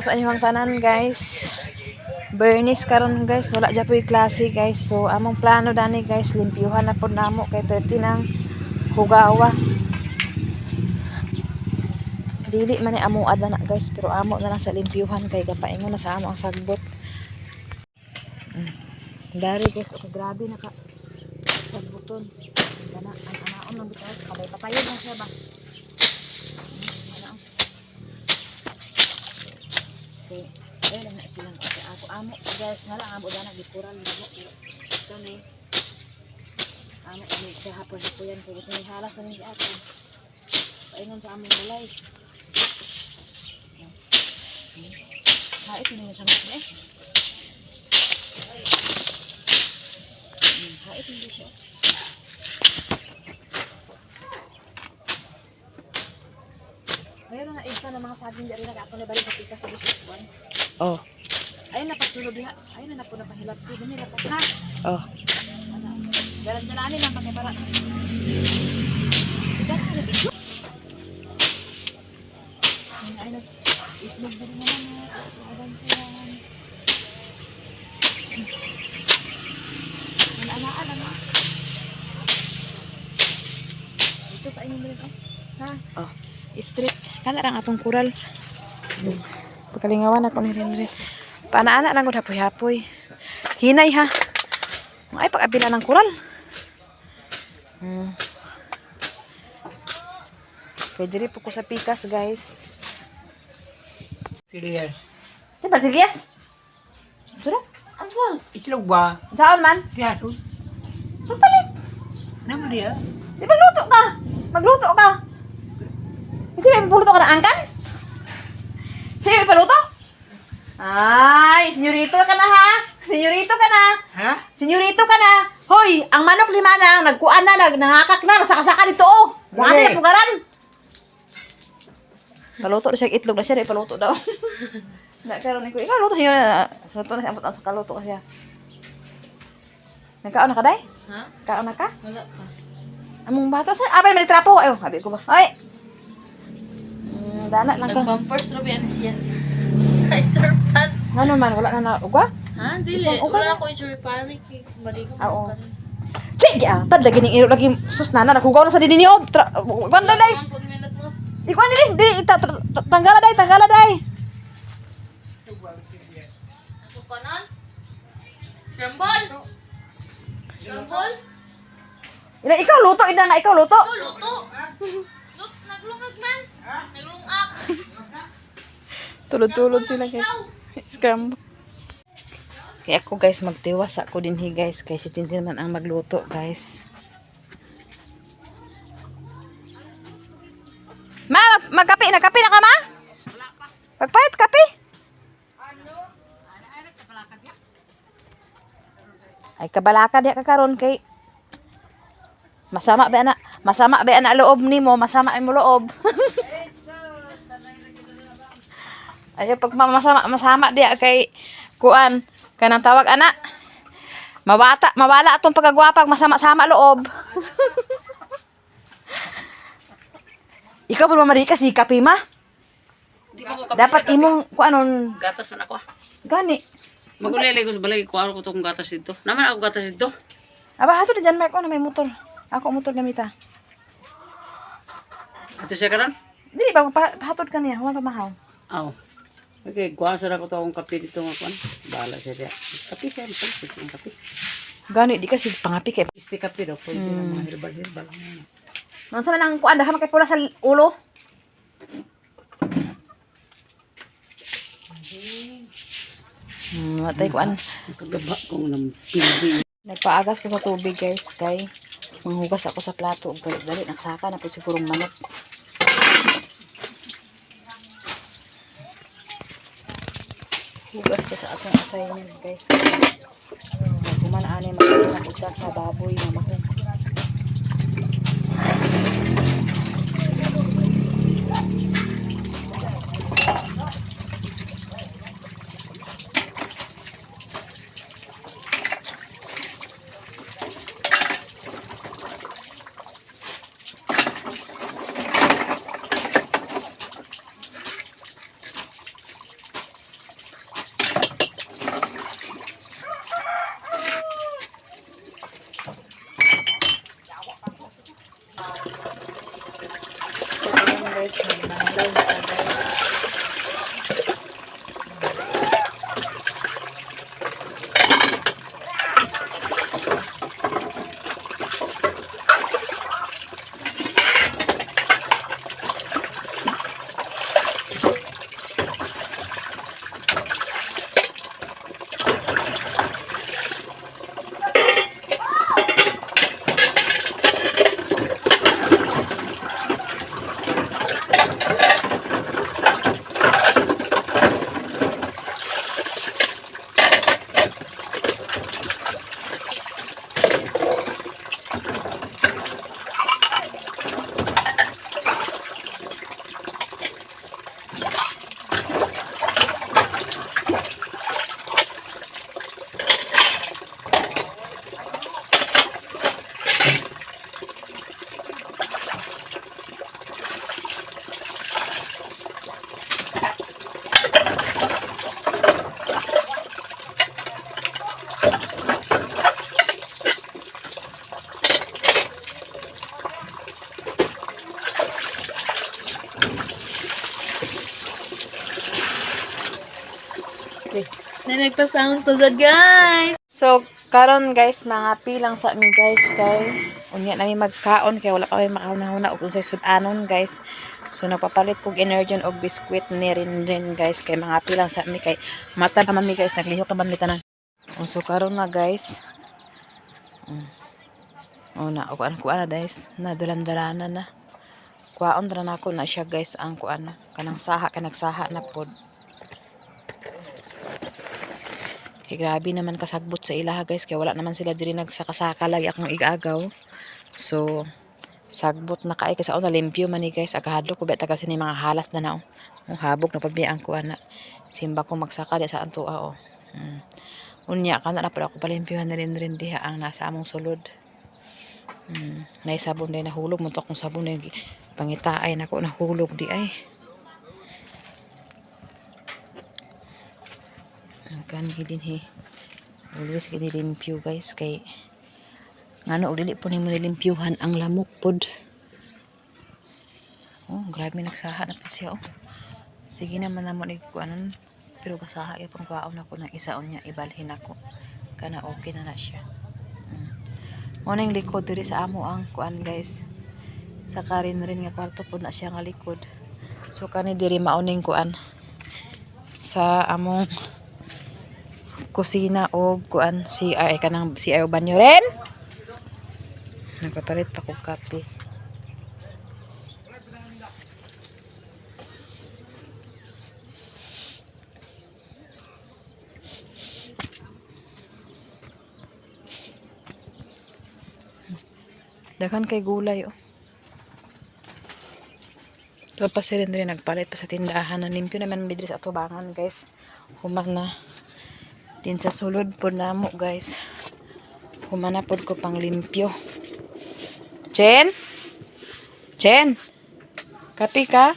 sa inyong tanan guys. Bernis karon guys, wala dya po'y klase guys. So among plano dani guys, limpyuhan na po namo kay perti ng hugawa. Dili man ni amo ada na guys, pero amo na lang sa limpyuhan kay kapaingon na sa amo ang sagbot. Dari guys, okay, grabe na ka sagbuton. Kana ang anaon lang bitaw, kabay patayon lang siya ba. Okay. Eh lang na ipilang ako amo guys nga lang amo dana gikural mo ito ni amo ni sa hapon yan kay gusto ni halas na ni ato paingon sa among balay ha ito ni sa mga ha ito ni siya mayroon na isa na mga saging diri na ato ni balik sa pikas sa buwan. Oh. Ayun na pagsulod diha. Ayun na po na pahilap ko nila pa. Ha? Oh. Garas na namin lang pagka para. Ito na video. Ayun na. Islog din naman. Adan siya. Alaan na. Ito pa inyo rin. Ha? Oh. Street. Kana rang atong kural. Pagkalingawan ako ni Rinri. Paana-ana lang ko hapoy-hapoy. Hinay ha. Ay pag-abila ng kural. Pwede rin po ko sa pikas guys. Silias. Diba silias? Sura? Apa? Itlog ba? Saan man? Piyato. Magpalit. Naman dia. Di ba luto ka? Magluto ka. Hindi ba ipuluto ka ng angkan? Sige, ipaluto? Ay, senyorito ka na ha? Senyorito ka na? Ha? Senyorito ka na? Hoy, ang manok lima na, nagkuan na, nangakak na, nasakasaka dito oh. Buhati na pugaran. Paluto na siya, itlog na siya, ipaluto daw. Nagkaroon ko, ikaw luto siya. Luto na siya, ang sa kaluto ka siya. Nagkaon na ka, day? Ha? Kaon na ka? Wala pa. Among bata, saan? Abay, may trapo. Ayaw, sabi ko ba? Ay! Dana lang ka. Nag-bumpers na ba yan siya? Ay, serpan. Ano man, wala na na. Ugwa? Ha? Dili. Okay Wala na. ko yung palik. Balik ko. Oo. Sige, tad lagi ning iro lagi sus nana nakugaw na sa didi ni ob. Ikuan na day. 10 minutes mo. Ikuan dili, di tanggala day, tanggala day. Ako pa nun? Scramble? Scramble? Ina ikaw luto, ina na ikaw luto. Ito, luto. Naglungag man. Naglungag. Tulod-tulod sila guys. Scram. Kaya ako guys magtiwas ako din guys kay si Tintin man ang magluto guys. Ma, magkape na ka ma? Magpahit kape. Ay kabalaka diya ka karon kay masama ba ana loob nimo, masama ay mo loob. Ayo pag masama diya kay kuan kanang tawag ana. Mawala atong pagagwapag masama-sama loob. Ikaw ba marika si kape ma? Dapat imong kuanon Gatas man ako. gani. Magulele ko sa balay ko ako tong gatas dito. Naman ako gatas dito. Aba haso diyan Mark na may motor. Ako motor gamita. Ito siya karon? Dili ba pahatod ka niya, wala pa mahaw. Aw. Okay, kuwasa na ko to akong kape dito nga kuan. Bahala siya diya. Kape siya, ang kape. Gani di kasi pangapi kay. Isti kape daw, pwede na mga herbal lang yan. Nang sa man ang kuan daha makay pula sa ulo. Matay kuan. Kagaba kong lampindi. Nagpaagas ko sa tubig guys kay manghugas ako sa plato ug dali nagsaka na pud sigurong manok. Hugas ko sa akong assignment guys. Kuman ani magpagka sa baboy na mahog. Okay. Na nagpa-sound to the guys. So, karon guys, mga pilang sa mi guys kay unya na mi magkaon kay wala pa may makahuna-huna og unsay sudanon guys. So nagpapalit kog energy og biskwit ni rin guys kay mga pilang sa mi kay mata naman mi guys naglihok naman mi tanan. So karon na guys. Na kuan na guys, nadalan-dalanan na. Kuaon ra na ako na siya guys ang kuan kanang saha nagsaha na pod. Kay grabe naman kasagbot sa ilaha guys kay wala naman sila diri nagsakasaka lagi akong igagaw. So sagbot na kay kasi ako limpyo man ni guys agahadlo ko beta kasi ni mga halas na nao. Habog na pabi ang kuan na simba ko magsaka di sa antua Unya kana na pala ako palimpyuhan na rin diha ang nasa among sulod. Nay sabon day nahulog mo to akong sabon day pangitaay nako nahulog di ay. Kan gilin he. Always gini limpyo guys kay ngano og dili po nimo nilimpyuhan ang lamok pod. Grabe nagsaha na pud siya Sige naman namon ikuanan pero gasaha ya pang kwaon ako ng isaon niya ibalhin ako. Kana okay na siya. Morning likod diri sa amo ang kuan guys. Sa karin rin nga kwarto pod na siya nga likod. So kani diri mauning kuan sa among kusina o kuan si ay kanang si ayo banyo ren. Nagpapalit pa ko kape. Dakan kay gulay Tapos rin nagpalit pa sa tindahan na limpyo naman midri sa atubangan guys. Human na din sa sulod po namo guys. Humanapod ko pang limpyo. Chen? Kapi ka?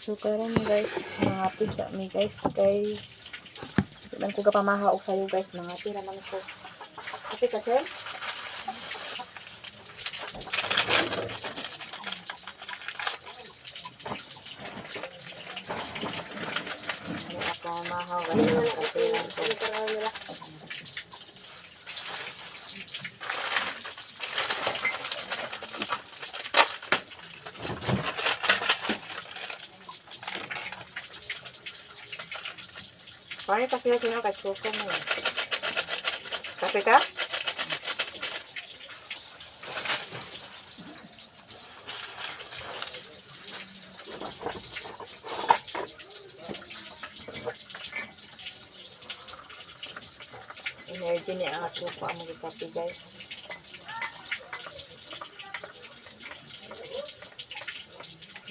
So karon guys, mga pisa mi guys kay ilan ko kapamahaog sayo guys, mga tira man ko. Kapi ka, Chen? Mahaw kasi magkatilan ko. Paano kasi sino kachuka mo? Kape ka? Energy ni ang atupa ang magkape guys.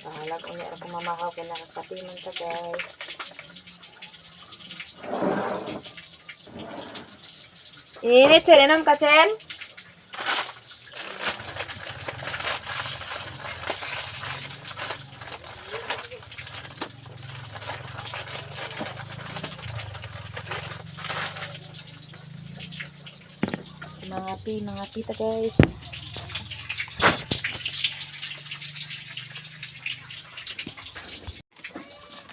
Bahalag unya ako mamakaw kaya nakakape man ka guys. Init Chen, inom ka Chen? Mga pita guys.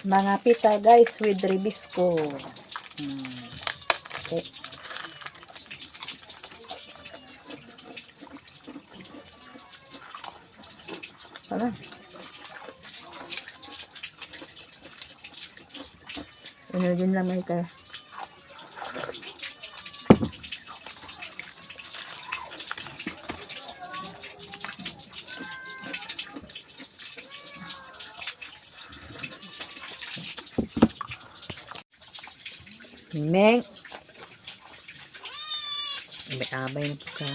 Mga pita guys with ribisco. Okay. Ano? Ano din lang may ka. Meng. May abay na po ka.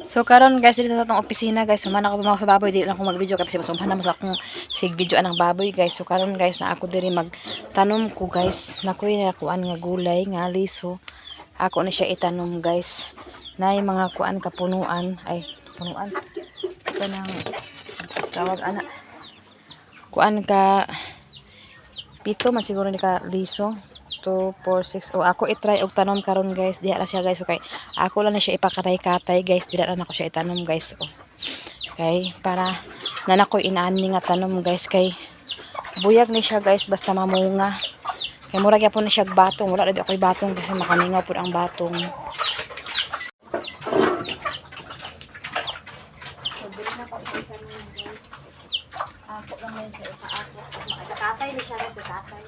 So karon guys dito sa atong opisina guys, sumana ko mga sa baboy dili lang ko mag-video kasi masumhan na mo sa akong sig video anang baboy guys. So karon guys na ako diri magtanom ko guys. Nakoy na kuan nga gulay nga liso. Ako na siya itanom guys. Nay mga kuan kapunuan ay punuan. Kanang tawag ana. Kuan ka pito man siguro ni ka liso. 2, 4, 6. O ako itry og tanom karon guys. Diha na siya guys. Okay. Ako lang na siya ipakatay-katay guys. Diha na ako siya itanom guys. O. Okay. Para nanakoy inaani nga tanom guys. Kay buyag ni siya guys. Basta mamunga. Kay murag yapon na siya batong. Wala na di ako'y batong kasi makaningaw po ang batong. So, dili na pa ito tanom guys. Ako lang na siya ipaako. Makakatay ni siya guys. Katay.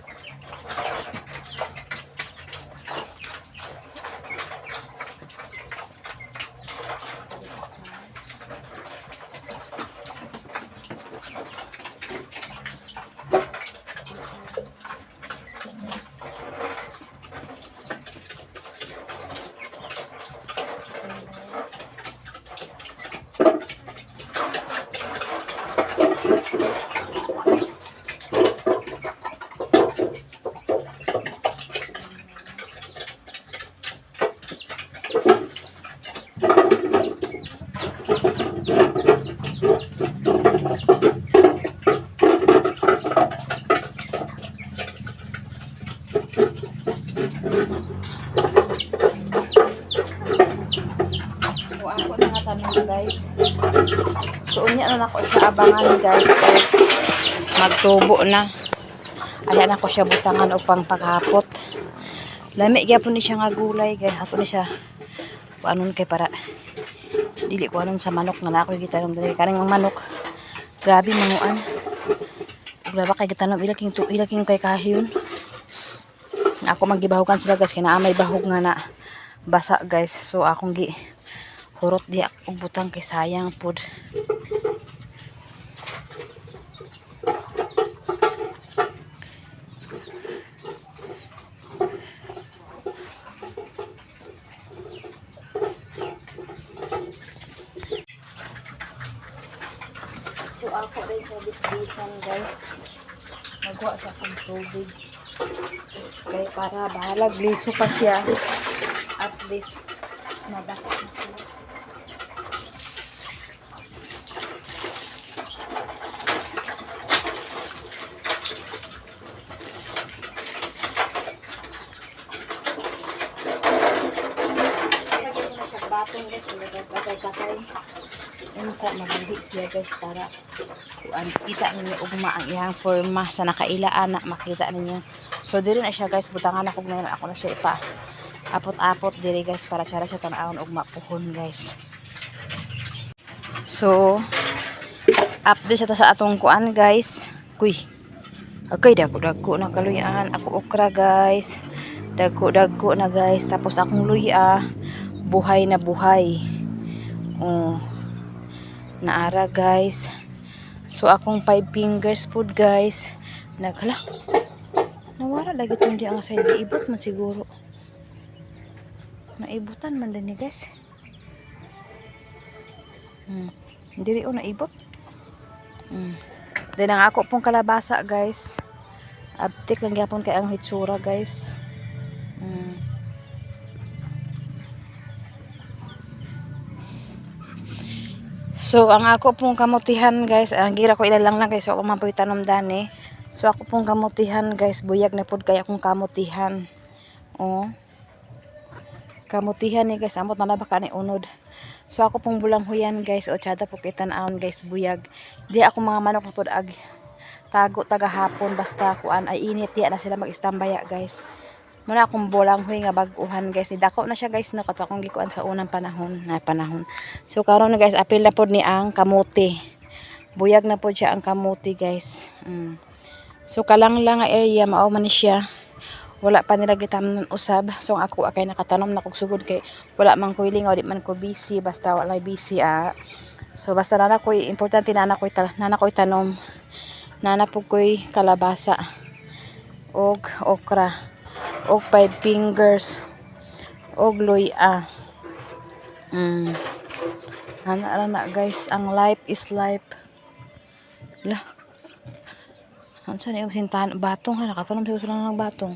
Guys. So unya na ako siya abangan guys. Magtubo na. Ayan ako siya butangan o pang paghapot. Lami gyapon ni siya nga gulay guys. Ato ni siya kuanon kay para dili ko anon sa manok nga ako gitanong dali kaning manok. Grabe manguan. Grabe kay gitanong ilaking kay kahiyon. Ako magibahugan sila guys kay naa may bahog nga na basa guys. So akong gi hurot di ako butang kay sayang pod. So ako rin sa bisbisan guys. Magwa sa akong tubig. Kaya para bahalag liso pa siya. At least mabasa na sila. Batong guys, bagay-bagay. Unta mabalik siya guys para kita ninyo ugma ang iyang forma sa nakailaan na makita ninyo. So diri na siya guys, butangan ako ngayon ako na siya ipa apot-apot diri guys para siya tan-awon ugma puhon guys. So update sa sa atong kuan guys. Kuy. Okay, dagko na kaluyan ako okra guys. Dagko na guys, tapos akong luya buhay na buhay. Oh. Naara guys. So akong 5 fingers food guys. Naghala. Nawara lagi tong di ang side ibot man siguro. Naibutan man din ni guys. Diri o naibot. Then ang ako pong kalabasa guys. Abtik lang gyapon kay ang hitsura guys. So ang ako pong kamutihan guys, ang gira ko ilalang lang guys, so ako mapoy tanom dani. So ako pong kamutihan guys, buyag na pod kay akong kamutihan. Oh. Kamutihan ni guys, amot na ba ka ni unod. So ako pong bulanghuyan guys, o tsada po kitan-aon guys, buyag. Di ako mga manok na pod ag tago taga hapon basta kuan ay init di na sila mag-istambaya guys. Muna akong bulanghoy nga bag-uhan guys, nidako na siya guys no kato akong gikuan sa unang panahon. So karon na guys, apil na pod ni ang kamuti. Buyag na pod siya ang kamuti guys. So kalanglang nga area mao man ni siya. Wala pa nila gitamnan usab. So ako akay nakatanom na kog sugod kay wala man ko ilingaw, di man ko busy, basta wala busy So basta nana koy importante nana koy tanom. Nana po koy kalabasa og okra og 5 fingers og luya. Ana na guys, ang life is life. Lah. Ansa ni og sintahan batong ha, nakatanom siguro sila ng batong.